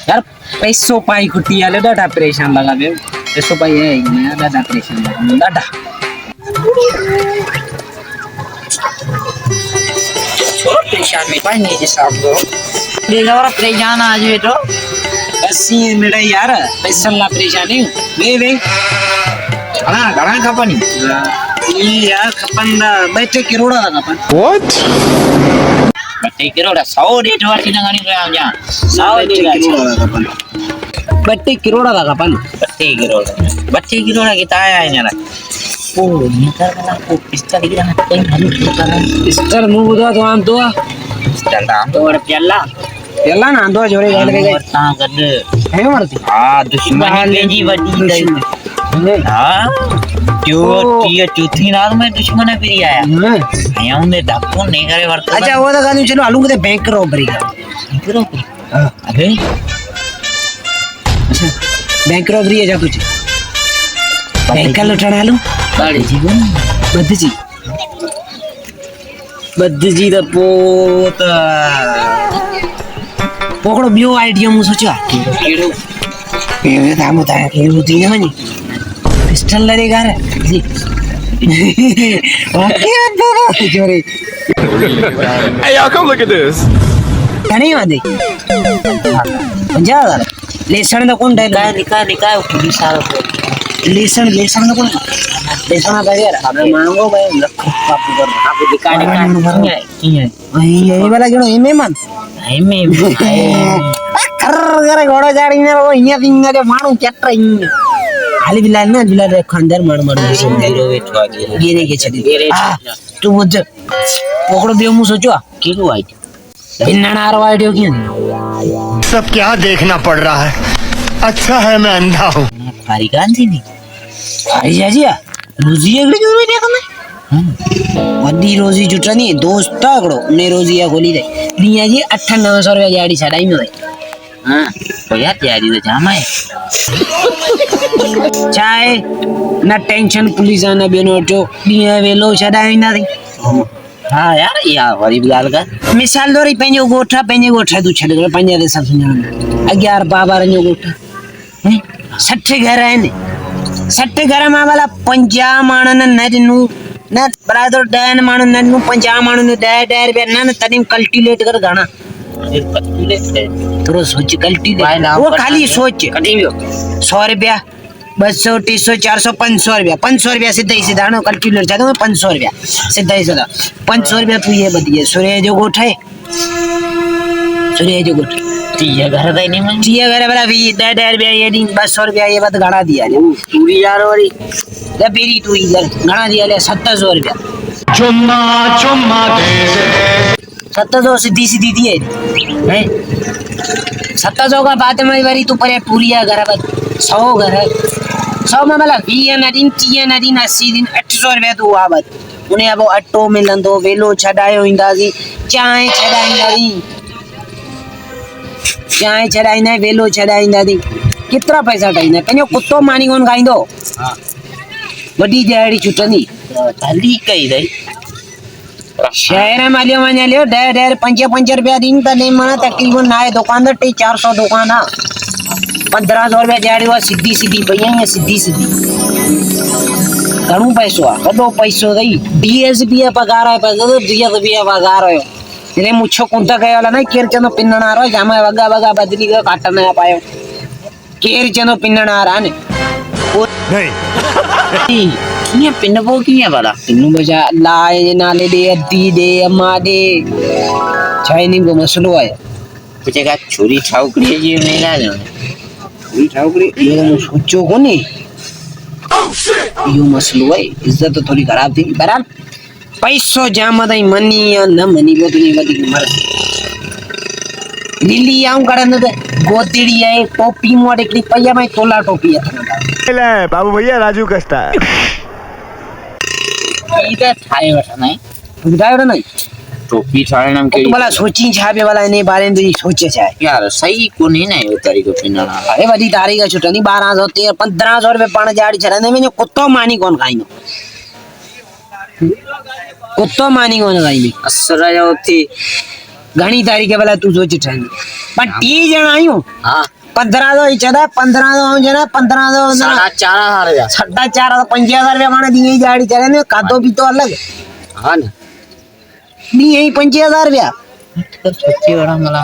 यार पैसों पाई कुटी आले डाटा परेशान लगा बे पैसों पाई है ना डाटा परेशान लगा डाटा छोड़ परेशान में पाई नहीं जैसा आपको देखा वाला परेशान आज है तो ऐसी है मेरा यार पैसा ला परेशान है वे हाँ घड़ा कपन ये यार कपन बैठे किरोड़ा था कपन What? बट्टे किरोड़ा 100 डेट वाली लगानी को आ जा 100 किरोड़ा का कपन बट्टे किरोड़ा का कपन बट्टे किरोड़ा की ताया है ना ओ ये करना को पिस्टल की ना कहीं हम करना पिस्टल मुंह बुदा तो आम तो पिस्टल आम तो और प्याला ना दो जोड़े गाल के ता गड है मरती हां दुश्मनी की बड़ी दई हां जो टीए चौथी रात में दुश्मन है फिर आया आया उन्हें धक्को नहीं करे वर्त अच्छा वो तो गाने चलो आलू के बैंक रॉबरी का हां अरे अच्छा बैंक रॉबरी है जा कुछ बैंक का लुटाना आलू बाड़ी जीवन बद्दी द पोत पोकड़ो बियो आइडिया मु सोचा केड़ो ये दाम बताया के होती ना नी पिस्टल लड़ेगा रे जी ओके बाबा जोरे Hey, y'all, come look at this. कनी वादे 50,000 लेसन तो कौन डाल निका पुलिस आ लेसन तो कौन लेसन आ गया अब मांगो भाई कापू कर आप दिखा की है यही वाला क्यों ये मेहमान कर घोड़ा जाड़ी ने वो इया पिंगा के मारू चट रही खाली बिलाल ना बिलाल रे खंडर मार गिरे के छड़ी तू मुझ पकड़ो दियो मु सोचो की को आई इन्ना आरो आइडियो की सब क्या देखना पड़ रहा है अच्छा है मैं अंधा हूं फारी कान थी नहीं फारी जाजिया रोजी अगले क्यों नहीं देखा वड्डी रोजी जुटनी दोस्त आगड़ो ने रोजिया खोली दे रिया जी 9800 रुपया गाड़ी छड़ाई में हां तो यार तैयारी तो जाम है चाहे ना टेंशन पुलिस आना बेनो जो रिया वेलो छड़ाई ना थी हां यार वरी बिलाल का मिसाल दो री पेंजो गोठा तू छड़ गयो पंजा दे सब सुन 11 बाबा रो गोठा हैं 60 घर है ने 60 घर में वाला 50 माणन ननु ना बराबर डैन माणन ननु 50 माणन डै रुपया ना तनी कल्टीवेट कर गाना कल्टीवेट थोड़ा सोच कल्टीवेट वो खाली सोच कटी 100 रुपया 200 300 400 500 रुपया सीधा नो कल्टीवेट चाहता हूं 500 रुपया सीधा 500 रुपया तू ये बतिए सूर्य जो गोठा है सूर्य जो गोठा टीया घर दे नहीं मन टीया घर वाला भी 1.5 रुपया ये दिन 200 रुपया ये बात गाना दिया ले पूरी यार वाली ले पेरी तू इधर गाना दिया ले 700 रुपया चुम्मा दे 700 सीधी दी है 700 का बात में वाली तू पर पूरी घर बात 100 घर है 100 में वाला 20 दिन 30 दिन 80 दिन 800 रुपया तू आबत उन्हें अब अट्टो मिलंदो वेलो छडायो इंदाजी चाय छडाईना वेलो छडाईंदा दी कितना पैसा टाइना कन्यो कुत्तो मानी कोन खाइंदो हां बड़ी दिहाड़ी छुटनी खाली कई दई शहर में लियो माने लियो 1.5 रुपया दिन त नहीं माना तकरीबन नाए दुकान टे 400 दुकान हां 1500 रुपया दिहाड़ी वो सीधी भैया है सीधी घणो पैसो आ बड़ो पैसो दई डीएसपी पगार है पैसा डीएसपी पगार है इने मुछो कुंता कयो वाला ना केर चनो पिन्नण आ रहा जामा वगा बदली के काट में पायो केर चनो पिन्नण आ रहा ने नहीं ये पिन्न वो की है वाला पिन्नु बजा लाए नाले दे अद्दी दे अम्मा दे चाइनी को मसलो है कुछ का छोरी छाउकड़ी जी में ना छोरी छाउकड़ी ये सोचो को नहीं यो मसलो है इज्जत तो थोड़ी खराब थी बराबर पैसो जाम दई मनी न मनी वो तो नहीं वदी मर नीली आऊं करन दे गोतीड़ी है टोपी मोड़ एकली पैया में तोला टोपी है ले बाबू भैया राजू कष्टा इधर थाए वठा नहीं बुझायो नहीं टोपी छाड़े नाम के वाला सोची छापे वाला ने बारे में सोचे चाहे यार सही को नहीं ना ये तारीख पिना अरे बड़ी तारीख का छुटा नहीं 1200 1500 रुपए पाण जाड़ी छड़ने में कुत्तो मानी कौन खाइनो कुत्तो मानी कौन खाइनी असरा होती घणी तारीख़ भला तू सोच ठहन पर 30 ॼणा आहियूं हाँ 1500 ई चदा 1500 ॼणा 1500 4,500 4,500 5000 रुपया माने दी ही दिहाड़ी चले खाधो पीतो अलग हाँ ना दी ही 5000 रुपया सोची बड़ा मला